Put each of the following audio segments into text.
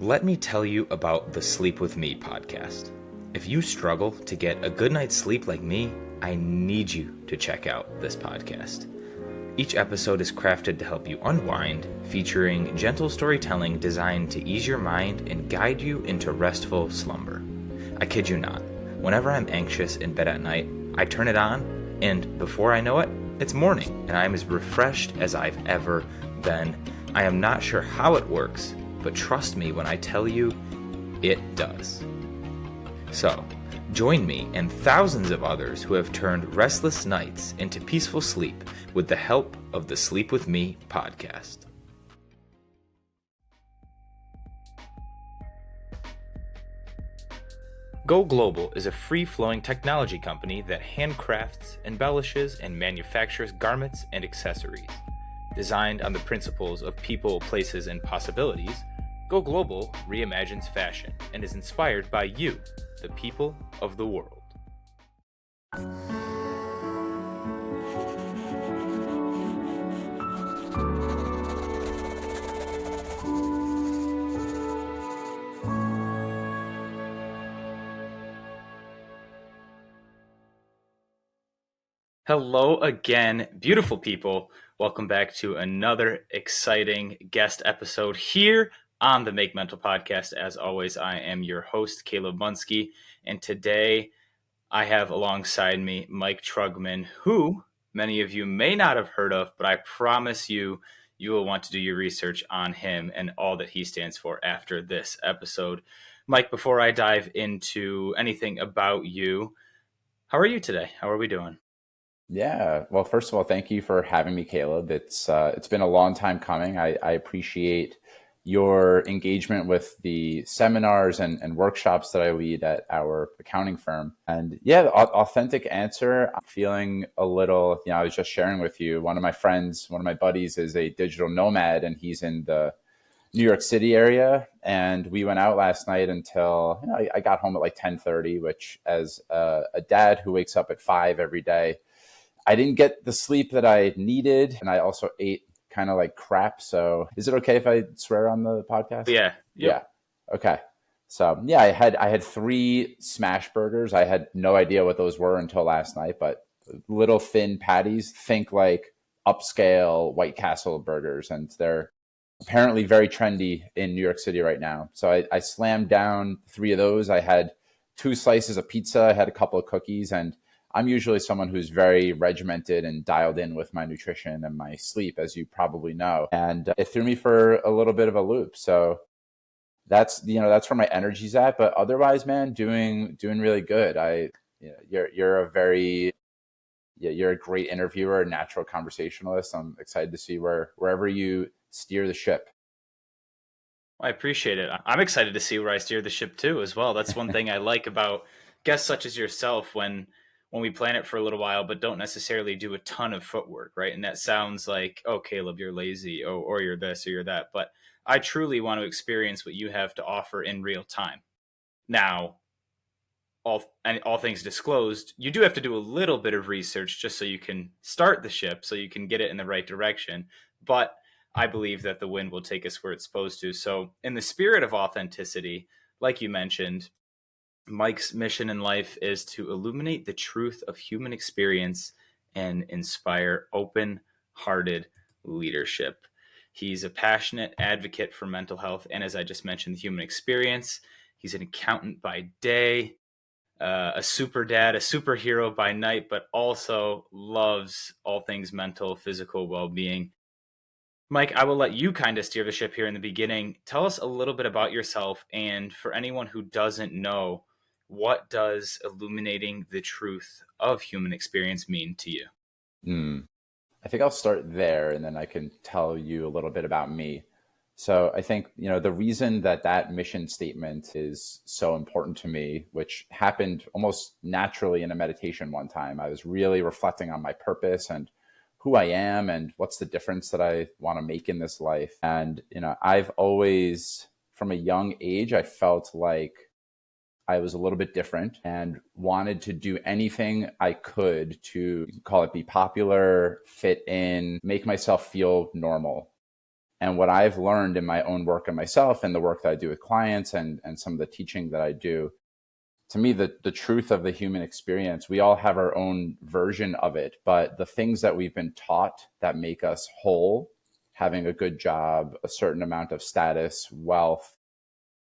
Let me tell you about the Sleep With Me podcast. If you struggle to get a good night's sleep like me, I need you to check out this podcast. Each episode is crafted to help you unwind, featuring gentle storytelling designed to ease your mind and guide you into restful slumber. I kid you not, whenever I'm anxious in bed at night, I turn it on, and before I know it, it's morning, and I'm as refreshed as I've ever been. I am not sure how it works, but trust me when I tell you, it does. So, join me and thousands of others who have turned restless nights into peaceful sleep with the help of the Sleep With Me podcast. Go Global is a free-flowing technology company that handcrafts, embellishes, and manufactures garments and accessories. Designed on the principles of people, places, and possibilities, Go Global reimagines fashion and is inspired by you, the people of the world. Hello again, beautiful people. Welcome back to another exciting guest episode here on the Make Mental podcast. As always, I am your host, Caleb Munski, and today I have alongside me Mike Trugman, who many of you may not have heard of, but I promise you, you will want to do your research on him and all that he stands for after this episode. Mike, before I dive into anything about you, how are you today? How are we doing? Yeah. Well, first of all, thank you for having me, Caleb. It's been a long time coming. I appreciate your engagement with the seminars and workshops that I lead at our accounting firm. And yeah, the authentic answer, I'm feeling a little, I was just sharing with you, one of my buddies is a digital nomad, and he's in the New York City area. And we went out last night until, I got home at like 10:30, which as a dad who wakes up at 5 every day, I didn't get the sleep that I needed, and I also ate kind of like crap. So is it okay if I swear on the podcast? Yeah. Yep. Yeah. Okay. So yeah, I had 3 smash burgers. I had no idea what those were until last night, but little thin patties, think like upscale White Castle burgers. And they're apparently very trendy in New York City right now. So I slammed down 3 of those. I had 2 slices of pizza. I had a couple of cookies, and I'm usually someone who's very regimented and dialed in with my nutrition and my sleep, as you probably know. And it threw me for a little bit of a loop. So that's where my energy's at. But otherwise, man, doing really good. You're a great interviewer, a natural conversationalist. I'm excited to see wherever you steer the ship. I appreciate it. I'm excited to see where I steer the ship too, as well. That's one thing I like about guests such as yourself when we plan it for a little while, but don't necessarily do a ton of footwork, right? And that sounds like, oh, Caleb, you're lazy, or you're this, or you're that. But I truly want to experience what you have to offer in real time. Now, all things disclosed, you do have to do a little bit of research just so you can start the ship, so you can get it in the right direction. But I believe that the wind will take us where it's supposed to. So in the spirit of authenticity, like you mentioned, Mike's mission in life is to illuminate the truth of human experience and inspire open-hearted leadership. He's a passionate advocate for mental health and, as I just mentioned, the human experience. He's an accountant by day, a super dad, a superhero by night, but also loves all things mental, physical well-being. Mike, I will let you kind of steer the ship here in the beginning. Tell us a little bit about yourself, and for anyone who doesn't know, what does illuminating the truth of human experience mean to you? I think I'll start there, and then I can tell you a little bit about me. So I think, the reason that mission statement is so important to me, which happened almost naturally in a meditation one time. I was really reflecting on my purpose and who I am and what's the difference that I want to make in this life. And, I've always, from a young age, I felt like I was a little bit different and wanted to do anything I could to, call it, be popular, fit in, make myself feel normal. And what I've learned in my own work on myself and the work that I do with clients and some of the teaching that I do, to me, the truth of the human experience, we all have our own version of it, but the things that we've been taught that make us whole, having a good job, a certain amount of status, wealth,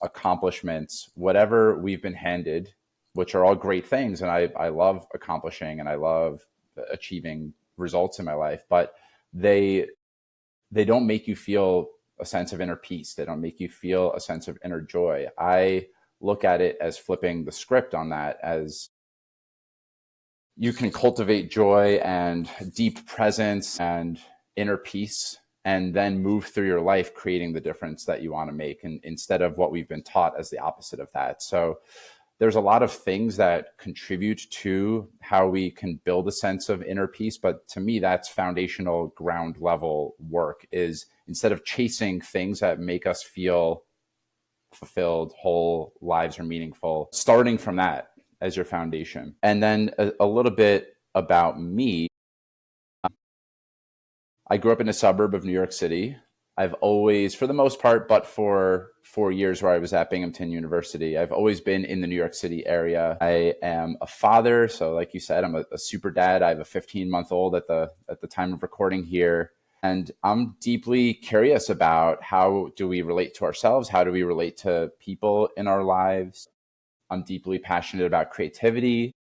accomplishments, whatever we've been handed, which are all great things. And I love accomplishing and I love achieving results in my life, but they don't make you feel a sense of inner peace. They don't make you feel a sense of inner joy. I look at it as flipping the script on that, as you can cultivate joy and deep presence and inner peace and then move through your life creating the difference that you want to make, and instead of what we've been taught as the opposite of that. So there's a lot of things that contribute to how we can build a sense of inner peace. But to me, that's foundational ground level work, is instead of chasing things that make us feel fulfilled, whole, lives are meaningful, starting from that as your foundation. And then a little bit about me. I grew up in a suburb of New York City. I've always, for the most part, but for 4 years where I was at Binghamton University, I've always been in the New York City area. I am a father. So like you said, I'm a super dad. I have a 15-month-old at the time of recording here. And I'm deeply curious about, how do we relate to ourselves? How do we relate to people in our lives? I'm deeply passionate about creativity,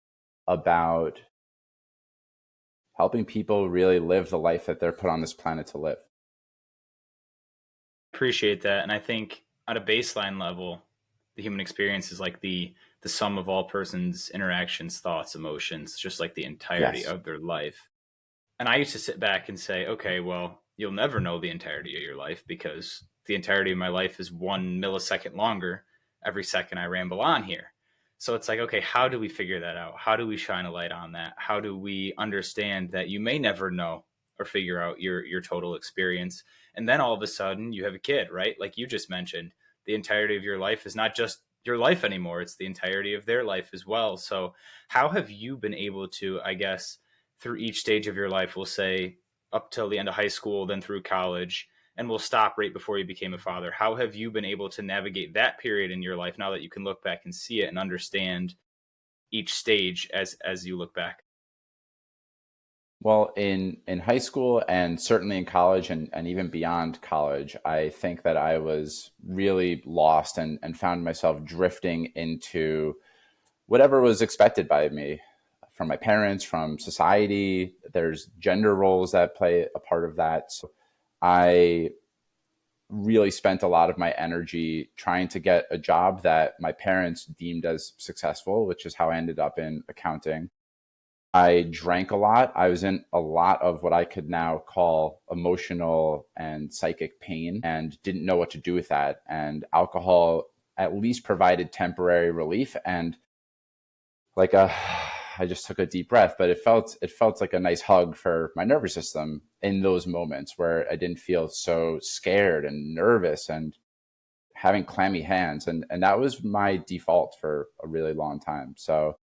about helping people really live the life that they're put on this planet to live. Appreciate that. And I think at a baseline level, the human experience is like the sum of all persons' interactions, thoughts, emotions, just like the entirety Yes. of their life. And I used to sit back and say, okay, well, you'll never know the entirety of your life because the entirety of my life is 1 millisecond longer every second I ramble on here. So it's like, okay, how do we figure that out? How do we shine a light on that? How do we understand that you may never know or figure out your total experience? And then all of a sudden you have a kid, right? Like you just mentioned, the entirety of your life is not just your life anymore, it's the entirety of their life as well. So how have you been able to, I guess, through each stage of your life, we'll say up till the end of high school, then through college, and we'll stop right before you became a father. How have you been able to navigate that period in your life now that you can look back and see it and understand each stage as you look back? Well, in high school and certainly in college and even beyond college, I think that I was really lost and found myself drifting into whatever was expected by me, from my parents, from society. There's gender roles that play a part of that. So I really spent a lot of my energy trying to get a job that my parents deemed as successful, which is how I ended up in accounting. I drank a lot. I was in a lot of what I could now call emotional and psychic pain and didn't know what to do with that. And alcohol at least provided temporary relief. And like I just took a deep breath, but it felt like a nice hug for my nervous system in those moments where I didn't feel so scared and nervous and having clammy hands. And that was my default for a really long time. So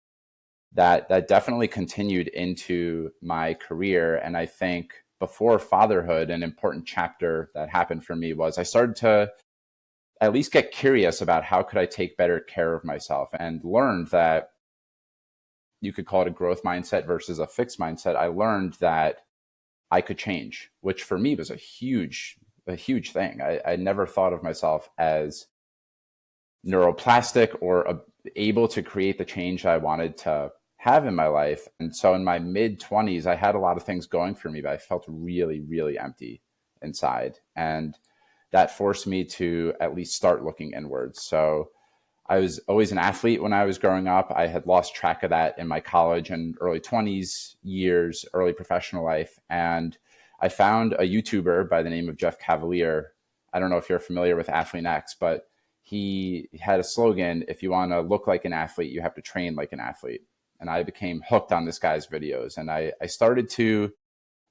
that definitely continued into my career. And I think before fatherhood, an important chapter that happened for me was I started to at least get curious about how could I take better care of myself, and learned that you could call it a growth mindset versus a fixed mindset. I learned that I could change, which for me was a huge thing. I never thought of myself as neuroplastic or able to create the change I wanted to have in my life. And so in my mid 20s, I had a lot of things going for me, but I felt really, really empty inside. And that forced me to at least start looking inwards. So I was always an athlete when I was growing up. I had lost track of that in my college and early 20s years, early professional life. And I found a YouTuber by the name of Jeff Cavalier. I don't know if you're familiar with Athlete X, but he had a slogan: if you want to look like an athlete, you have to train like an athlete. And I became hooked on this guy's videos. And I started to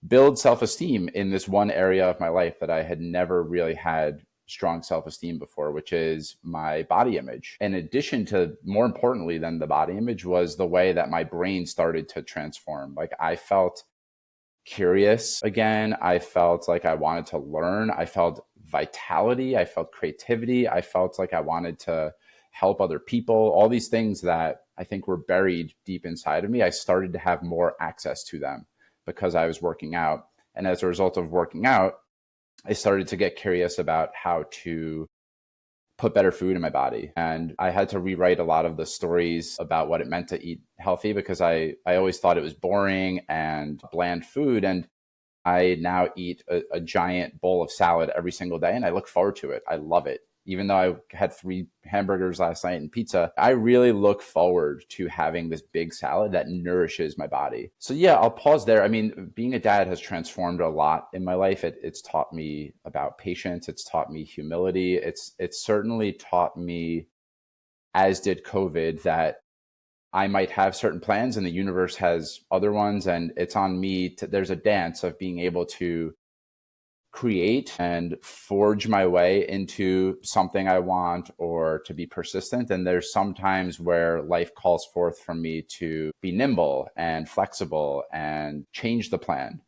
build self-esteem in this one area of my life that I had never really had strong self-esteem before, which is my body image. In addition to, more importantly than the body image, was the way that my brain started to transform. Like I felt curious again. I felt like I wanted to learn. I felt vitality. I felt creativity. I felt like I wanted to help other people. All these things that I think were buried deep inside of me, I started to have more access to them because I was working out. And as a result of working out, I started to get curious about how to put better food in my body. And I had to rewrite a lot of the stories about what it meant to eat healthy because I always thought it was boring and bland food. And I now eat a giant bowl of salad every single day and I look forward to it. I love it. Even though I had 3 hamburgers last night and pizza, I really look forward to having this big salad that nourishes my body. So yeah, I'll pause there. I mean, being a dad has transformed a lot in my life. It's taught me about patience. It's taught me humility. It's certainly taught me, as did COVID, that I might have certain plans and the universe has other ones. And it's on me to, there's a dance of being able to create and forge my way into something I want or to be persistent. And there's some times where life calls forth from me to be nimble and flexible and change the plan.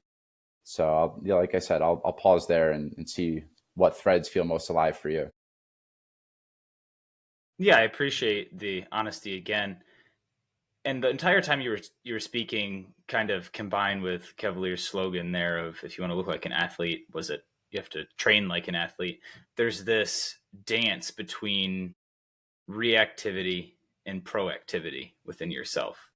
So like I said, I'll pause there and see what threads feel most alive for you. Yeah, I appreciate the honesty again. And the entire time you were speaking, kind of combined with Cavalier's slogan there of if you want to look like an athlete, was it you have to train like an athlete? There's this dance between reactivity and proactivity within yourself.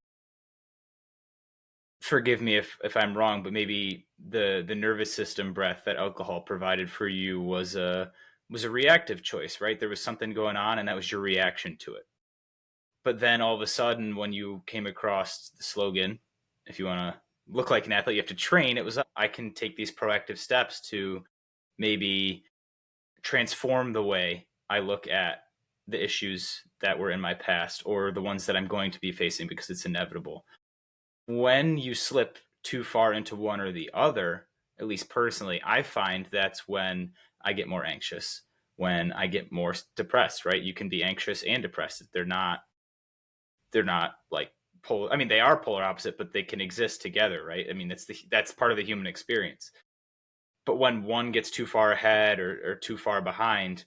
Forgive me if I'm wrong, but maybe the nervous system breath that alcohol provided for you was a reactive choice, right? There was something going on, and that was your reaction to it. But then all of a sudden, when you came across the slogan, if you want to look like an athlete, you have to train. It was I can take these proactive steps to maybe transform the way I look at the issues that were in my past or the ones that I'm going to be facing because it's inevitable. When you slip too far into one or the other, at least personally, I find that's when I get more anxious, when I get more depressed, right? You can be anxious and depressed. They're not like polar. I mean, they are polar opposite, but they can exist together, right? I mean, that's part of the human experience. But when one gets too far ahead or too far behind,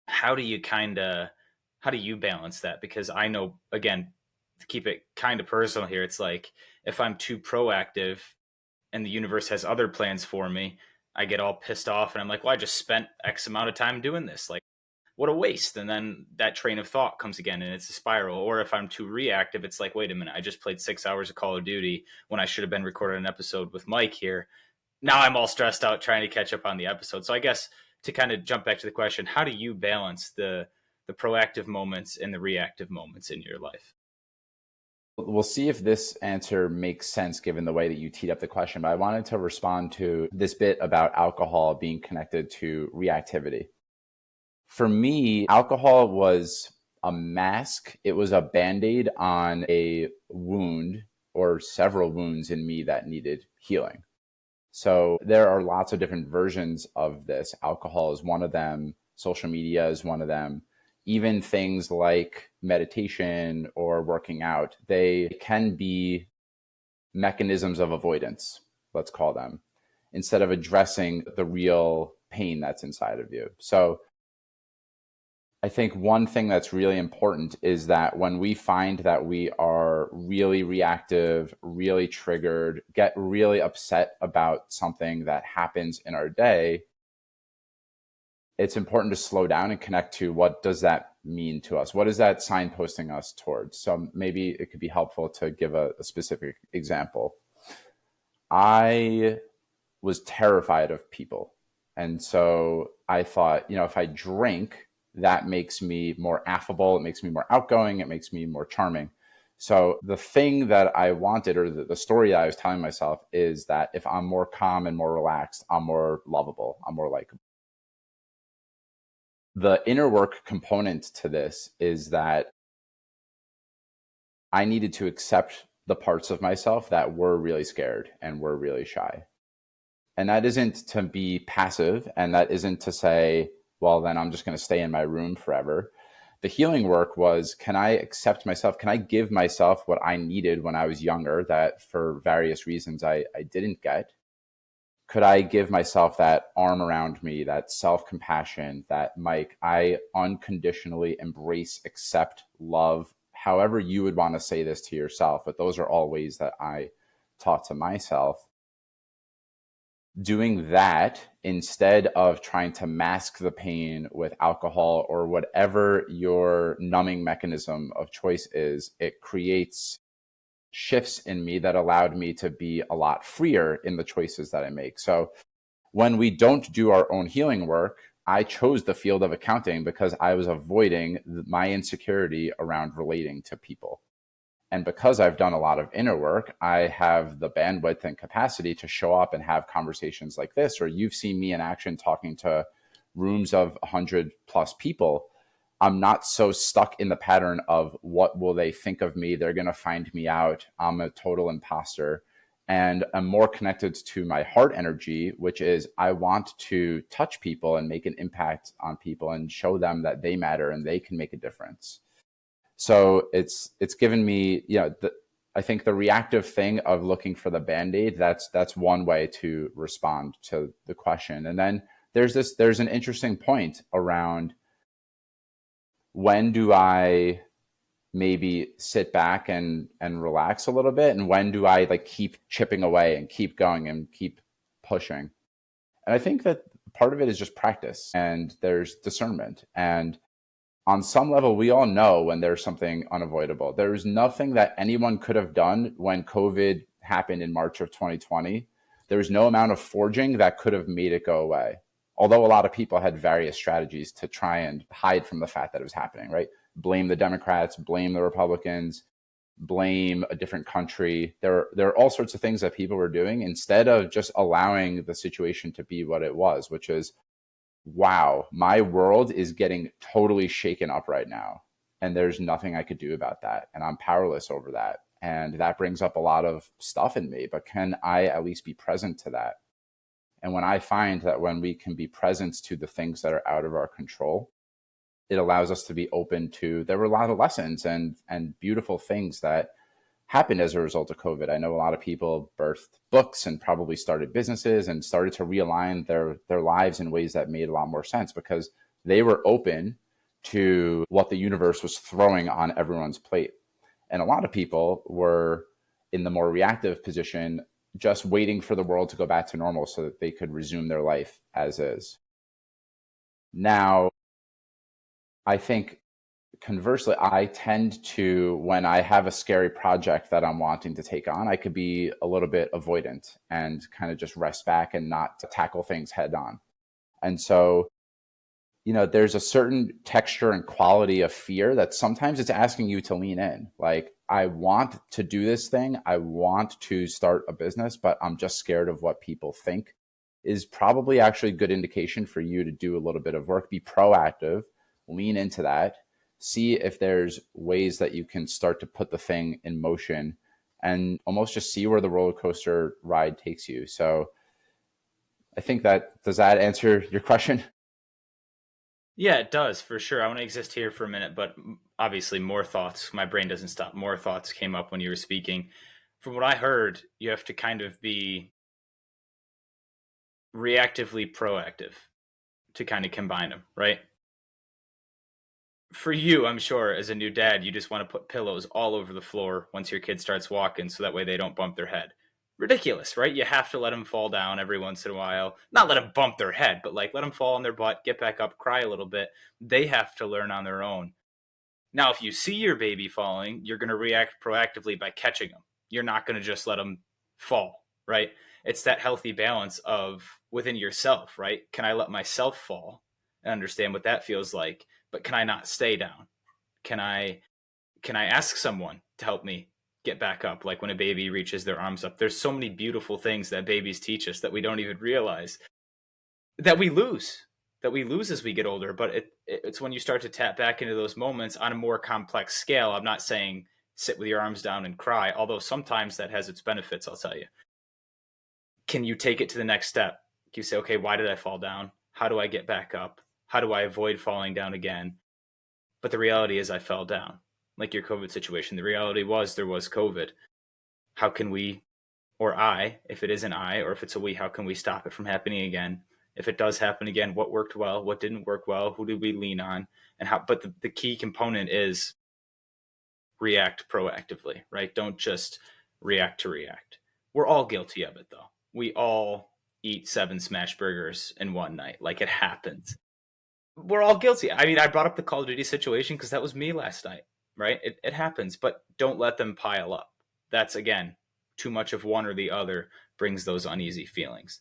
how do you how do you balance that? Because I know, again, to keep it kind of personal here, it's like if I'm too proactive and the universe has other plans for me, I get all pissed off and I'm like, well, I just spent X amount of time doing this. Like, what a waste. And then that train of thought comes again and it's a spiral. Or if I'm too reactive, it's like, wait a minute, I just played 6 hours of Call of Duty when I should have been recording an episode with Mike here. Now I'm all stressed out trying to catch up on the episode. So I guess to kind of jump back to the question, how do you balance the proactive moments and the reactive moments in your life? We'll see if this answer makes sense given the way that you teed up the question, but I wanted to respond to this bit about alcohol being connected to reactivity. For me, alcohol was a mask. It was a Band-Aid on a wound or several wounds in me that needed healing. So there are lots of different versions of this. Alcohol is one of them. Social media is one of them. Even things like meditation or working out, they can be mechanisms of avoidance, let's call them, instead of addressing the real pain that's inside of you. So I think one thing that's really important is that when we find that we are really reactive, really triggered, get really upset about something that happens in our day, it's important to slow down and connect to what does that mean to us? What is that signposting us towards? So maybe it could be helpful to give a specific example. I was terrified of people. And so I thought, if I drink, that makes me more affable. It makes me more outgoing. It makes me more charming. So the thing that I wanted, or the story that I was telling myself, is that if I'm more calm and more relaxed, I'm more lovable. I'm more likable. The inner work component to this is that I needed to accept the parts of myself that were really scared and were really shy. And that isn't to be passive, and that isn't to say, well, then I'm just going to stay in my room forever. The healing work was, can I accept myself? Can I give myself what I needed when I was younger that for various reasons I didn't get? could I give myself that arm around me, that self-compassion, that Mike, I unconditionally embrace, accept, love, however you would want to say this to yourself, but those are all ways that I taught to myself. Doing that instead of trying to mask the pain with alcohol or whatever your numbing mechanism of choice is, it creates shifts in me that allowed me to be a lot freer in the choices that I make. So when we don't do our own healing work, I chose the field of accounting because I was avoiding my insecurity around relating to people. And because I've done a lot of inner work, I have the bandwidth and capacity to show up and have conversations like this, or you've seen me in action talking to rooms of 100 plus people. I'm not so stuck in the pattern of what will they think of me? They're going to find me out. I'm a total imposter. And I'm more connected to my heart energy, which is I want to touch people and make an impact on people and show them that they matter and they can make a difference. So it's given me, I think the reactive thing of looking for the Band-Aid, that's one way to respond to the question. And then there's an interesting point around when do I maybe sit back and relax a little bit, and when do I like keep chipping away and keep going and keep pushing. And I think that part of it is just practice, and there's discernment. And on some level, we all know when there's something unavoidable. There's nothing that anyone could have done when COVID happened in March of 2020. There was no amount of forging that could have made it go away. Although a lot of people had various strategies to try and hide from the fact that it was happening, right? Blame the Democrats, blame the Republicans, blame a different country. There are all sorts of things that people were doing instead of just allowing the situation to be what it was, which is, wow, my world is getting totally shaken up right now. And there's nothing I could do about that. And I'm powerless over that. And that brings up a lot of stuff in me, but can I at least be present to that? And when I find that when we can be present to the things that are out of our control, it allows us to be open to, there were a lot of lessons and beautiful things that happened as a result of COVID. I know a lot of people birthed books and probably started businesses and started to realign their lives in ways that made a lot more sense because they were open to what the universe was throwing on everyone's plate. And a lot of people were in the more reactive position, just waiting for the world to go back to normal so that they could resume their life as is. Now, I think conversely, I tend to, when I have a scary project that I'm wanting to take on, I could be a little bit avoidant and kind of just rest back and not tackle things head on. And so, there's a certain texture and quality of fear that sometimes it's asking you to lean in. Like, I want to do this thing. I want to start a business, but I'm just scared of what people think, is probably actually a good indication for you to do a little bit of work, be proactive, lean into that, see if there's ways that you can start to put the thing in motion and almost just see where the roller coaster ride takes you. So I think does that answer your question? Yeah, it does for sure. I want to exist here for a minute, but obviously more thoughts. My brain doesn't stop. More thoughts came up when you were speaking. From what I heard, you have to kind of be reactively proactive to kind of combine them, right? For you, I'm sure, as a new dad, you just want to put pillows all over the floor once your kid starts walking so that way they don't bump their head. Ridiculous, right? You have to let them fall down every once in a while. Not let them bump their head, but like let them fall on their butt, get back up, cry a little bit. They have to learn on their own. Now, if you see your baby falling, you're going to react proactively by catching them. You're not going to just let them fall, right? It's that healthy balance of within yourself, right? Can I let myself fall and understand what that feels like? But can I not stay down? Can I ask someone to help me get back up? Like when a baby reaches their arms up, there's so many beautiful things that babies teach us that we don't even realize that we lose as we get older. But it's when you start to tap back into those moments on a more complex scale. I'm not saying sit with your arms down and cry, although sometimes that has its benefits, I'll tell you. Can you take it to the next step? Can you say, okay, why did I fall down? How do I get back up? How do I avoid falling down again? But the reality is I fell down. Like your COVID situation, the reality was there was COVID. How can we or I, if it is an I, or if it's a we, how can we stop it from happening again? If it does happen again, what worked well, what didn't work well, who did we lean on, and how? But the key component is react proactively, right? Don't just react to react. We're all guilty of it, though. We all eat 7 smash burgers in one night. Like, it happens. We're all guilty. I mean, I brought up the Call of Duty situation because that was me last night, right? It happens, but don't let them pile up. That's, again, too much of one or the other brings those uneasy feelings.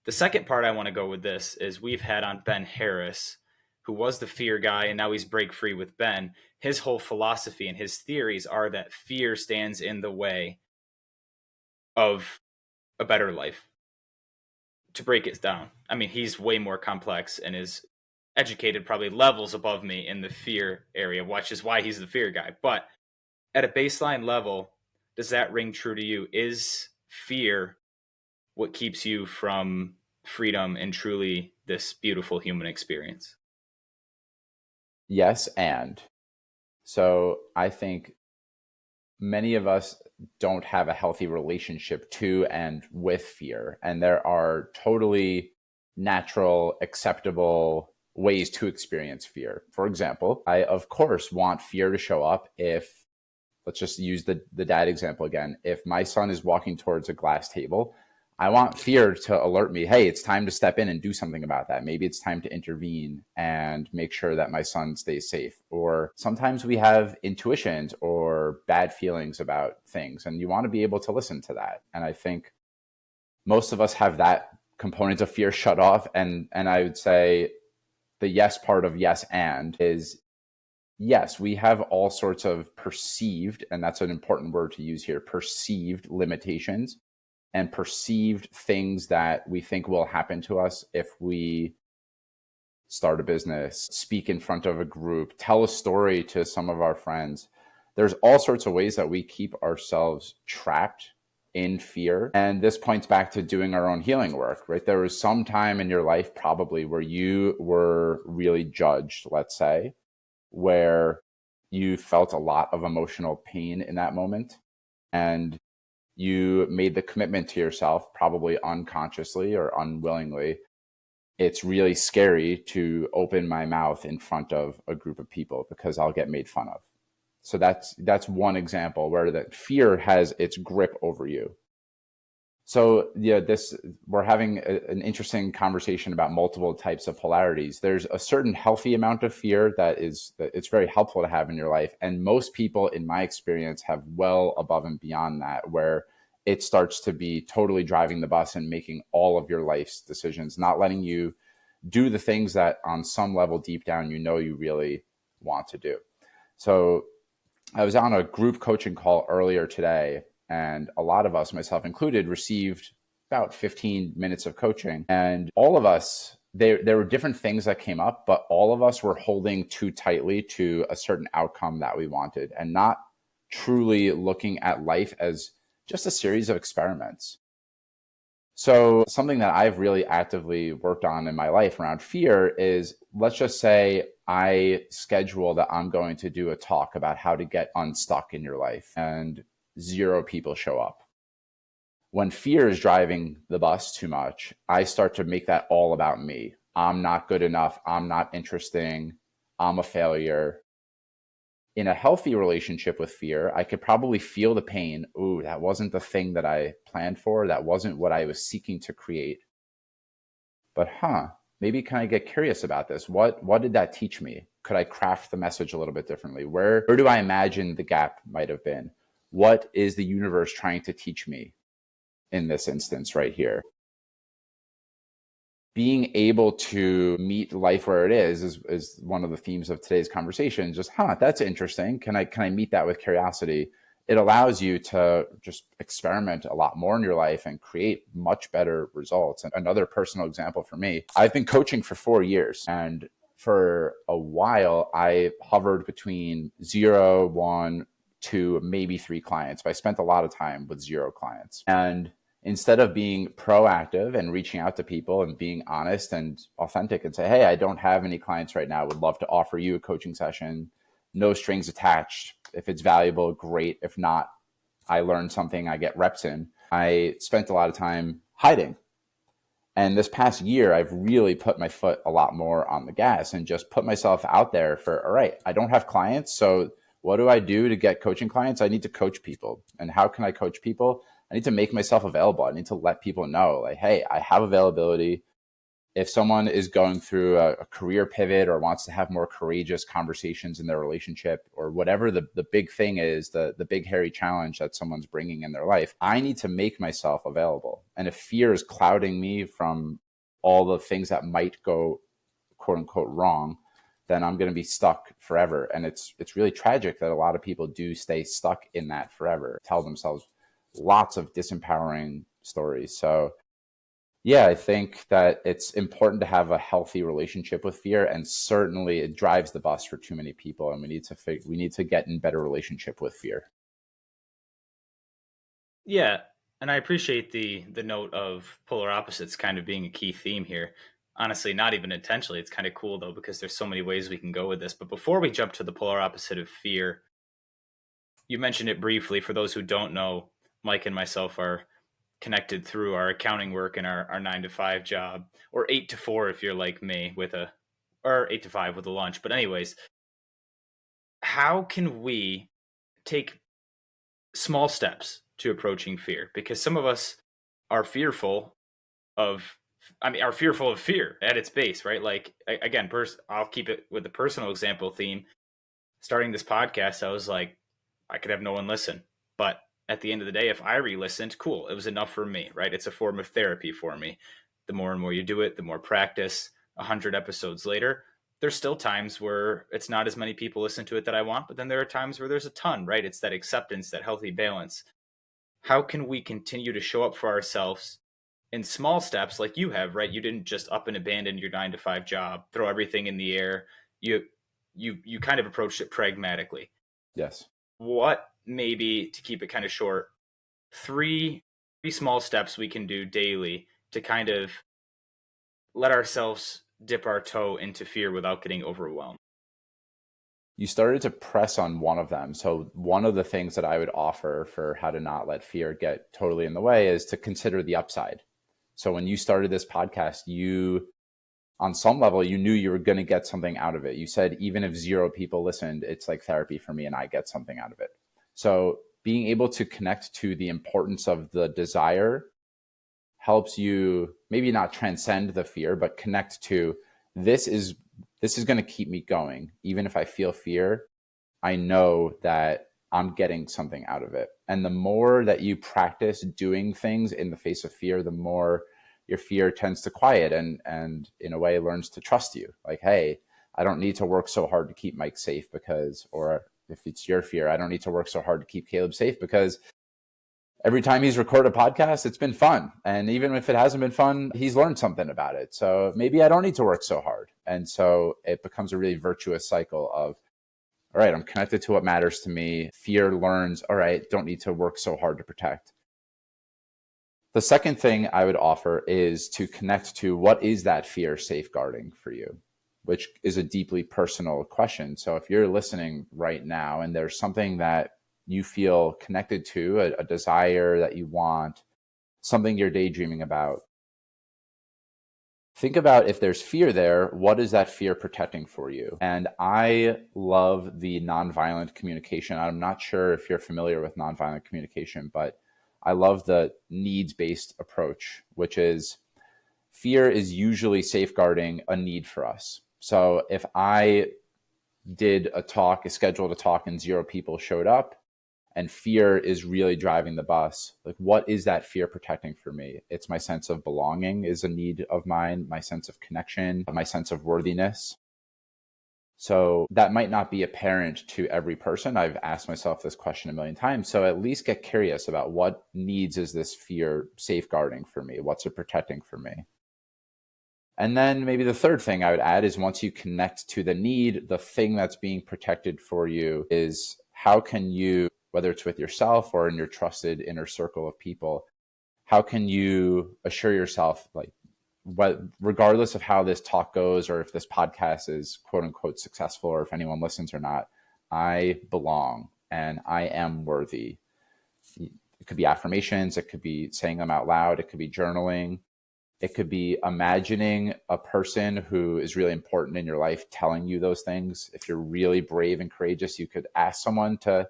The second part I want to go with this is we've had on Ben Harris, who was the fear guy, and now he's break free with Ben. His whole philosophy and his theories are that fear stands in the way of a better life. To break it down, I mean, he's way more complex and is educated probably levels above me in the fear area, which is why he's the fear guy. But at a baseline level, does that ring true to you? Is fear what keeps you from freedom and truly this beautiful human experience? Yes, and so I think many of us don't have a healthy relationship to and with fear. And there are totally natural, acceptable ways to experience fear. For example, I, of course, want fear to show up if, let's just use the dad example again. If my son is walking towards a glass table, I want fear to alert me, hey, it's time to step in and do something about that. Maybe it's time to intervene and make sure that my son stays safe. Or sometimes we have intuitions or bad feelings about things, and you want to be able to listen to that. And I think most of us have that component of fear shut off. And I would say the yes part of yes and is yes, we have all sorts of perceived, and that's an important word to use here, perceived limitations and perceived things that we think will happen to us if we start a business, speak in front of a group, tell a story to some of our friends. There's all sorts of ways that we keep ourselves trapped in fear. And this points back to doing our own healing work, right? There was some time in your life probably where you were really judged, let's say, where you felt a lot of emotional pain in that moment. And you made the commitment to yourself, probably unconsciously or unwillingly. It's really scary to open my mouth in front of a group of people because I'll get made fun of. So that's one example where that fear has its grip over you. So yeah, we're having an interesting conversation about multiple types of polarities. There's a certain healthy amount of fear that it's very helpful to have in your life. And most people, in my experience, have well above and beyond that, where it starts to be totally driving the bus and making all of your life's decisions, not letting you do the things that on some level deep down, you know, you really want to do. So I was on a group coaching call earlier today, and a lot of us, myself included, received about 15 minutes of coaching. And all of us, there were different things that came up, but all of us were holding too tightly to a certain outcome that we wanted and not truly looking at life as just a series of experiments. So something that I've really actively worked on in my life around fear is, let's just say I schedule that I'm going to do a talk about how to get unstuck in your life, and 0 people show up. When fear is driving the bus too much, I start to make that all about me. I'm not good enough. I'm not interesting. I'm a failure. In a healthy relationship with fear, I could probably feel the pain. Ooh, that wasn't the thing that I planned for. That wasn't what I was seeking to create. But maybe can I get curious about this? What did that teach me? Could I craft the message a little bit differently? Where do I imagine the gap might have been? What is the universe trying to teach me in this instance right here? Being able to meet life where it is one of the themes of today's conversation. Just, that's interesting. Can I meet that with curiosity? It allows you to just experiment a lot more in your life and create much better results. And another personal example for me, I've been coaching for 4 years, and for a while I hovered between 0, 1, 2, maybe 3 clients, but I spent a lot of time with 0 clients. And instead of being proactive and reaching out to people and being honest and authentic and say, hey, I don't have any clients right now, would love to offer you a coaching session, no strings attached. If it's valuable, great. If not, I learned something, I get reps in. I spent a lot of time hiding. And this past year, I've really put my foot a lot more on the gas and just put myself out there for, all right, I don't have clients. So what do I do to get coaching clients? I need to coach people. And how can I coach people? I need to make myself available. I need to let people know, like, hey, I have availability. If someone is going through a career pivot or wants to have more courageous conversations in their relationship, or whatever the big thing is, the big hairy challenge that someone's bringing in their life, I need to make myself available. And if fear is clouding me from all the things that might go quote unquote wrong, then I'm going to be stuck forever. And it's really tragic that a lot of people do stay stuck in that forever, tell themselves lots of disempowering stories. So yeah, I think that it's important to have a healthy relationship with fear, and certainly it drives the bus for too many people, and we need to get in better relationship with fear. Yeah, and I appreciate the note of polar opposites kind of being a key theme here. Honestly, not even intentionally. It's kind of cool though because there's so many ways we can go with this. But before we jump to the polar opposite of fear, you mentioned it briefly. For those who don't know, Mike and myself are connected through our accounting work and our 9 to 5 job, or 8 to 4 if you're like me with a, or 8 to 5 with a lunch. But anyways, how can we take small steps to approaching fear? Because some of us are fearful of, are fearful of fear at its base, right? Like, again, I'll keep it with the personal example theme. Starting this podcast, I was like, I could have no one listen. But at the end of the day, if I re-listened, cool, it was enough for me, right? It's a form of therapy for me. The more and more you do it, the more practice. 100 episodes later, there's still times where it's not as many people listen to it that I want, but then there are times where there's a ton, right? It's that acceptance, that healthy balance. How can we continue to show up for ourselves in small steps like you have, right? You didn't just up and abandon your 9 to 5 job, throw everything in the air. You kind of approached it pragmatically. Yes. What, maybe to keep it kind of short, three small steps we can do daily to kind of let ourselves dip our toe into fear without getting overwhelmed? You started to press on one of them. So one of the things that I would offer for how to not let fear get totally in the way is to consider the upside. So when you started this podcast, you, on some level, you knew you were going to get something out of it. You said, even if 0 people listened, it's like therapy for me and I get something out of it. So being able to connect to the importance of the desire helps you maybe not transcend the fear, but connect to, this is going to keep me going. Even if I feel fear, I know that I'm getting something out of it. And the more that you practice doing things in the face of fear, the more your fear tends to quiet and in a way learns to trust you. Like, hey, I don't need to work so hard to keep Mike safe because, or if it's your fear, I don't need to work so hard to keep Caleb safe because every time he's recorded a podcast, it's been fun. And even if it hasn't been fun, he's learned something about it. So maybe I don't need to work so hard. And so it becomes a really virtuous cycle of, all right, I'm connected to what matters to me. Fear learns, all right, don't need to work so hard to protect. The second thing I would offer is to connect to, what is that fear safeguarding for you, which is a deeply personal question. So if you're listening right now and there's something that you feel connected to, a desire that you want, something you're daydreaming about, think about, if there's fear there, what is that fear protecting for you? And I love the nonviolent communication. I'm not sure if you're familiar with nonviolent communication, but I love the needs-based approach, which is, fear is usually safeguarding a need for us. So if I scheduled a talk and 0 people showed up, and fear is really driving the bus, like, what is that fear protecting for me? It's my sense of belonging is a need of mine, my sense of connection, my sense of worthiness. So that might not be apparent to every person. I've asked myself this question a million times. So at least get curious about, what needs is this fear safeguarding for me? What's it protecting for me? And then maybe the third thing I would add is, once you connect to the need, the thing that's being protected for you is, how can you, whether it's with yourself or in your trusted inner circle of people, how can you assure yourself, like, regardless of how this talk goes, or if this podcast is quote unquote successful, or if anyone listens or not, I belong and I am worthy. could be affirmations. It could be saying them out loud. It could be journaling. It could be imagining a person who is really important in your life telling you those things. If you're really brave and courageous, you could ask someone to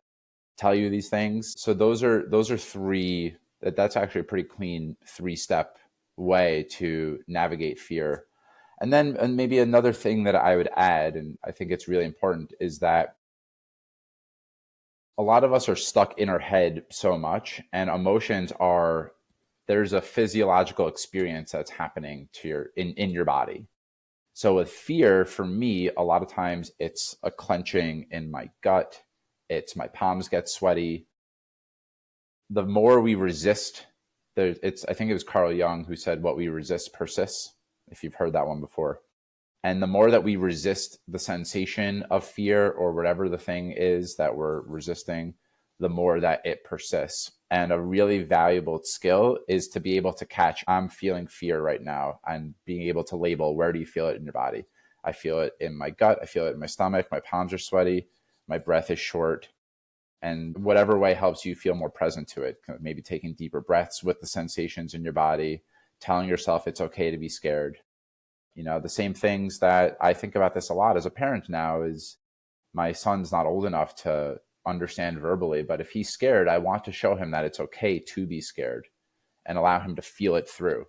tell you these things. So those are three, that's actually a pretty clean 3-step way to navigate fear. And maybe another thing that I would add, and I think it's really important, is that a lot of us are stuck in our head so much, and emotions are, there's a physiological experience that's happening to your in your body. So with fear, for me, a lot of times it's a clenching in my gut. It's my palms get sweaty. The more we resist, I think it was Carl Jung who said, what we resist persists, if you've heard that one before. And the more that we resist the sensation of fear or whatever the thing is that we're resisting, the more that it persists. And a really valuable skill is to be able to catch, I'm feeling fear right now, and being able to label, where do you feel it in your body? I feel it in my gut. I feel it in my stomach. My palms are sweaty. My breath is short. And whatever way helps you feel more present to it. Maybe taking deeper breaths with the sensations in your body, telling yourself it's okay to be scared. The same things that I think about this a lot as a parent now is, my son's not old enough to understand verbally, but if he's scared, I want to show him that it's okay to be scared and allow him to feel it through.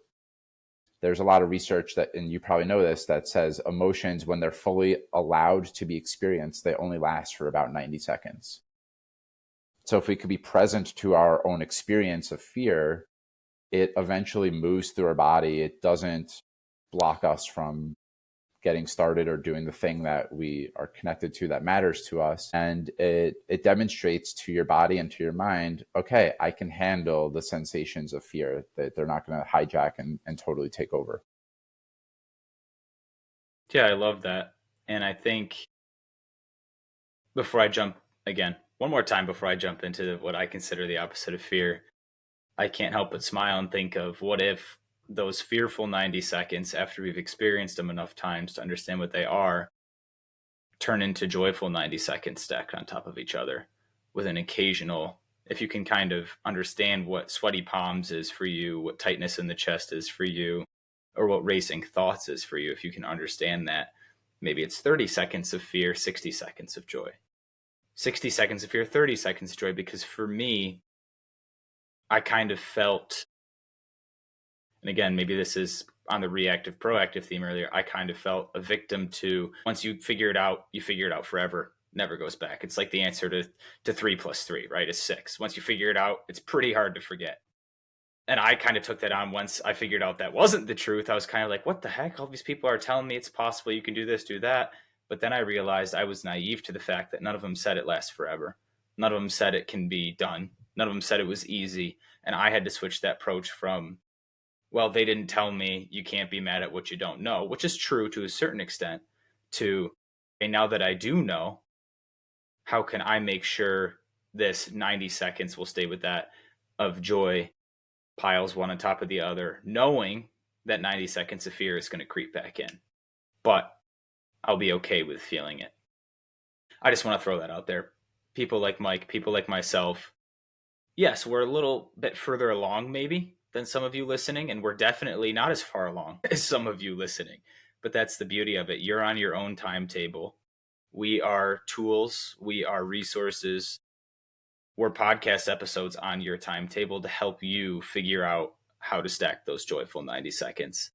There's a lot of research that, and you probably know this, that says emotions, when they're fully allowed to be experienced, they only last for about 90 seconds. So if we could be present to our own experience of fear, it eventually moves through our body. It doesn't block us from getting started or doing the thing that we are connected to that matters to us. And it demonstrates to your body and to your mind, okay, I can handle the sensations of fear, that they're not going to hijack and totally take over. Yeah, I love that. And I think before I jump again, one more time before I jump into what I consider the opposite of fear, I can't help but smile and think of, what if those fearful 90 seconds, after we've experienced them enough times to understand what they are, turn into joyful 90 seconds stacked on top of each other, with an occasional, if you can kind of understand what sweaty palms is for you, what tightness in the chest is for you, or what racing thoughts is for you, if you can understand that, maybe it's 30 seconds of fear, 60 seconds of joy. 60 seconds of fear, 30 seconds of joy. Because for me, I kind of felt, and again, maybe this is on the reactive proactive theme earlier, I kind of felt a victim to, once you figure it out, you figure it out forever, never goes back. It's like the answer to 3 plus 3, right, is 6. Once you figure it out, it's pretty hard to forget. And I kind of took that on. Once I figured out that wasn't the truth, I was kind of like, what the heck? All these people are telling me it's possible, you can do this, do that. But then I realized I was naive to the fact that none of them said it lasts forever. None of them said it can be done. None of them said it was easy. And I had to switch that approach from, well, they didn't tell me you can't be mad at what you don't know, which is true to a certain extent, to, okay, now that I do know, how can I make sure this 90 seconds will stay with that of joy, piles one on top of the other, knowing that 90 seconds of fear is going to creep back in. But I'll be okay with feeling it. I just want to throw that out there. People like Mike, people like myself, yes, we're a little bit further along maybe than some of you listening, and we're definitely not as far along as some of you listening. But that's the beauty of it. You're on your own timetable. We are tools, we are resources, we're podcast episodes on your timetable to help you figure out how to stack those joyful 90 seconds.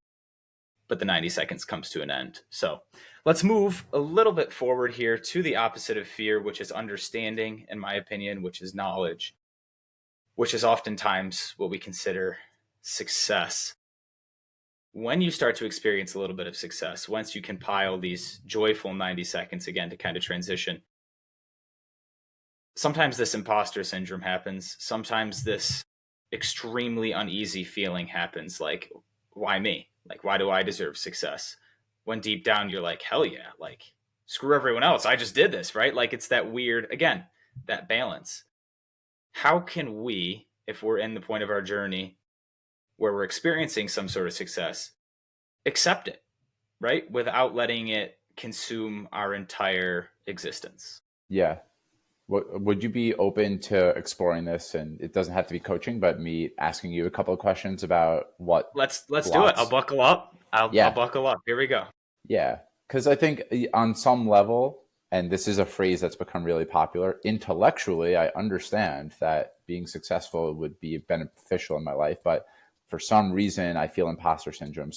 But the 90 seconds comes to an end. So let's move a little bit forward here to the opposite of fear, which is understanding, in my opinion, which is knowledge, which is oftentimes what we consider success. When you start to experience a little bit of success, once you compile these joyful 90 seconds, again, to kind of transition, sometimes this imposter syndrome happens. Sometimes this extremely uneasy feeling happens, like, why me? Like, why do I deserve success? When deep down you're like, hell yeah, like, screw everyone else. I just did this, right? Like, it's that weird, again, that balance. How can we, if we're in the point of our journey where we're experiencing some sort of success, accept it, right? Without letting it consume our entire existence. Yeah. Would you be open to exploring this? And it doesn't have to be coaching, but me asking you a couple of questions about what Let's do it. I'll blocks. buckle up. I'll Yeah, buckle up. Here we go. yeah. Because I think on some level, and this is a phrase that's become really popular, intellectually, I understand that being successful would be beneficial in my life. But for some reason, I feel imposter syndrome.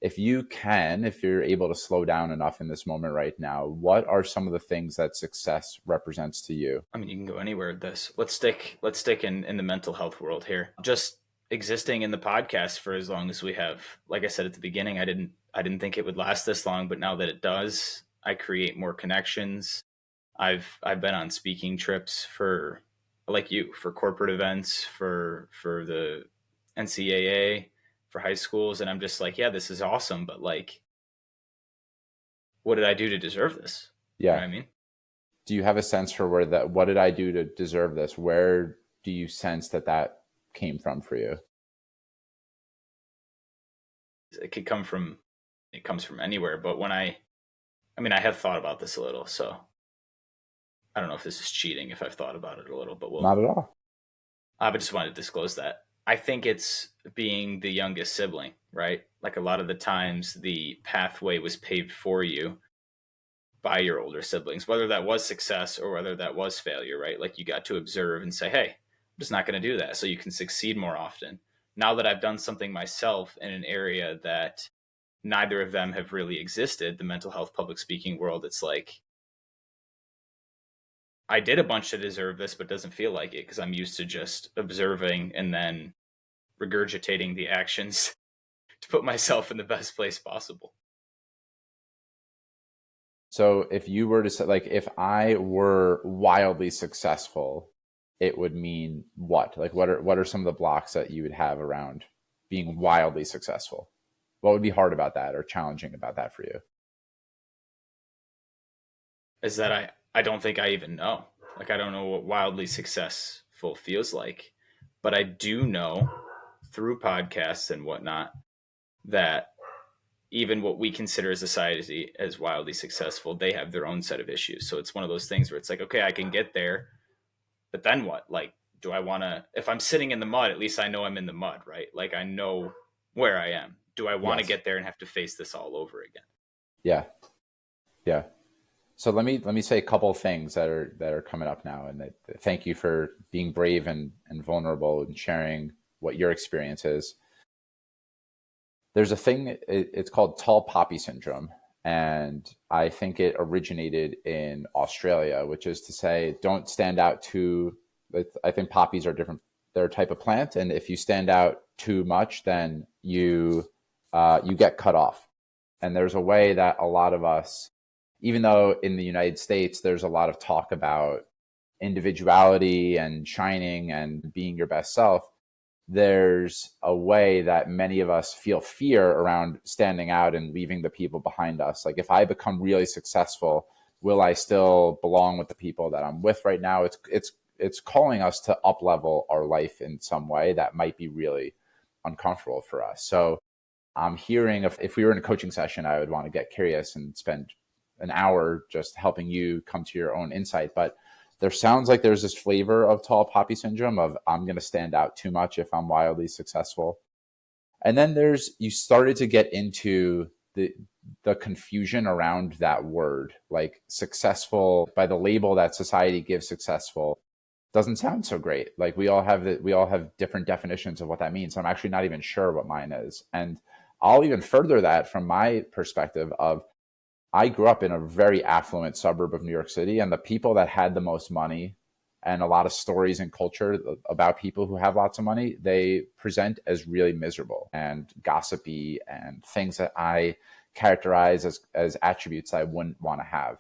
If you're able to slow down enough in this moment right now, what are some of the things that success represents to you? I mean, you can go anywhere with this. Let's stick in the mental health world here. Just existing in the podcast for as long as we have. Like I said at the beginning, I didn't think it would last this long, but now that it does, I create more connections. I've been on speaking trips for like you for corporate events for the NCAA for high schools, and I'm just like, yeah, this is awesome, but like, what did I do to deserve this? You know Yeah. what I mean? Do you have a sense for what did I do to deserve this? Where do you sense that came from for you? It could come from it comes from anywhere, but I mean, I have thought about this a little, so I don't know if this is cheating if I've thought about it a little, but Not at all. I just wanted to disclose that. I think it's being the youngest sibling, right? Like a lot of the times the pathway was paved for you by your older siblings, whether that was success or whether that was failure, right? Like you got to observe and say, hey, I'm just not going to do that so you can succeed more often. Now that I've done something myself in an area that neither of them have really existed, the mental health public speaking world, it's like I did a bunch to deserve this, but doesn't feel like it because I'm used to just observing and then regurgitating the actions to put myself in the best place possible. So if you were to say, like, if I were wildly successful, it would mean what? Like, what are some of the blocks that you would have around being wildly successful? What would be hard about that or challenging about that for you? Is that I don't think I even know. Like I don't know what wildly successful feels like, but I do know through podcasts and whatnot that even what we consider as a society as wildly successful, they have their own set of issues. So it's one of those things where it's like, okay, I can get there, but then what? Like, do I want to? If I'm sitting in the mud, at least I know I'm in the mud, right? Like I know where I am. Do I want to Yes. get there and have to face this all over again? Yeah. Yeah. So let me say a couple of things that are coming up now, and thank you for being brave and vulnerable and sharing what your experience is. There's a thing, it's called tall poppy syndrome. And I think it originated in Australia, which is to say, don't stand out too. I think poppies are different. They're a type of plant. And if you stand out too much, then you get cut off. And there's a way that a lot of us, even though in the United States, there's a lot of talk about individuality and shining and being your best self, there's a way that many of us feel fear around standing out and leaving the people behind us. Like if I become really successful, will I still belong with the people that I'm with right now? It's calling us to up level our life in some way that might be really uncomfortable for us. So I'm hearing if we were in a coaching session, I would want to get curious and spend an hour just helping you come to your own insight. But there sounds like there's this flavor of tall poppy syndrome of I'm going to stand out too much if I'm wildly successful. And then you started to get into the confusion around that word, like successful by the label that society gives successful doesn't sound so great. Like we all have different definitions of what that means. So I'm actually not even sure what mine is. And I'll even further that from my perspective of I grew up in a very affluent suburb of New York City, and the people that had the most money and a lot of stories and culture about people who have lots of money, they present as really miserable and gossipy and things that I characterize as attributes I wouldn't want to have.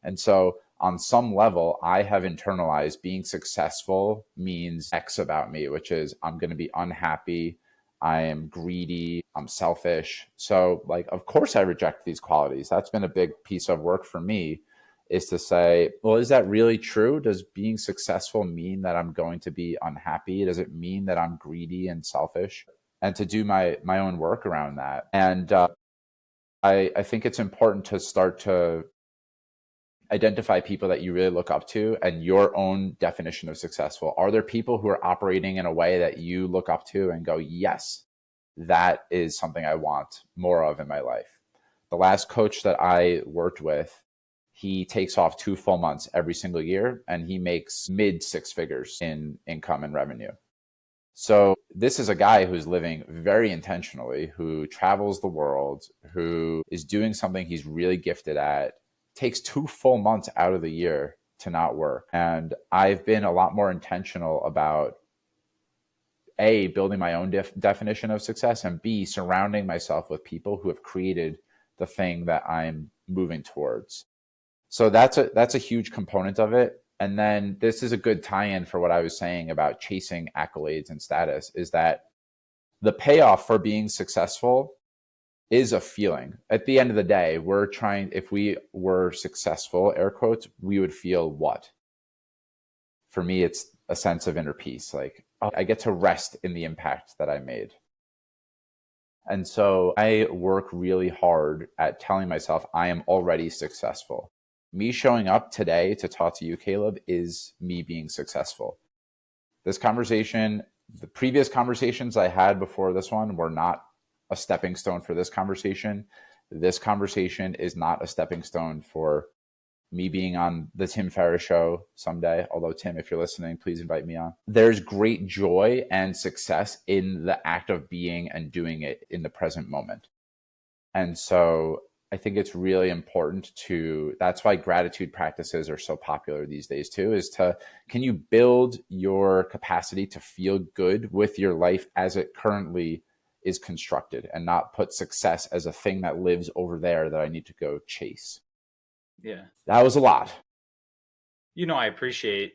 And so on some level, I have internalized being successful means X about me, which is I'm going to be unhappy. I am greedy. I'm selfish. So, like, of course, I reject these qualities. That's been a big piece of work for me is to say, well, is that really true? Does being successful mean that I'm going to be unhappy? Does it mean that I'm greedy and selfish? And to do my own work around that. And I think it's important to start to Identify people that you really look up to and your own definition of successful. Are there people who are operating in a way that you look up to and go, yes, that is something I want more of in my life? The last coach that I worked with, he takes off 2 full months every single year and he makes mid 6 figures in income and revenue. So this is a guy who's living very intentionally, who travels the world, who is doing something he's really gifted at, takes 2 full months out of the year to not work. And I've been a lot more intentional about A, building my own definition of success, and B, surrounding myself with people who have created the thing that I'm moving towards. So that's a huge component of it. And then this is a good tie-in for what I was saying about chasing accolades and status, is that the payoff for being successful is a feeling. At the end of the day, we're trying, if we were successful, air quotes, we would feel what? For me, it's a sense of inner peace. Like, oh, I get to rest in the impact that I made. And so I work really hard at telling myself I am already successful. Me showing up today to talk to you, Caleb, is me being successful. This conversation, the previous conversations I had before this one were not a stepping stone for this conversation. This conversation is not a stepping stone for me being on the Tim Ferriss show someday. Although, Tim, if you're listening, please invite me on. There's great joy and success in the act of being and doing it in the present moment. And so I think it's really important that's why gratitude practices are so popular these days too, can you build your capacity to feel good with your life as it currently is constructed, and not put success as a thing that lives over there that I need to go chase. Yeah. That was a lot. I appreciate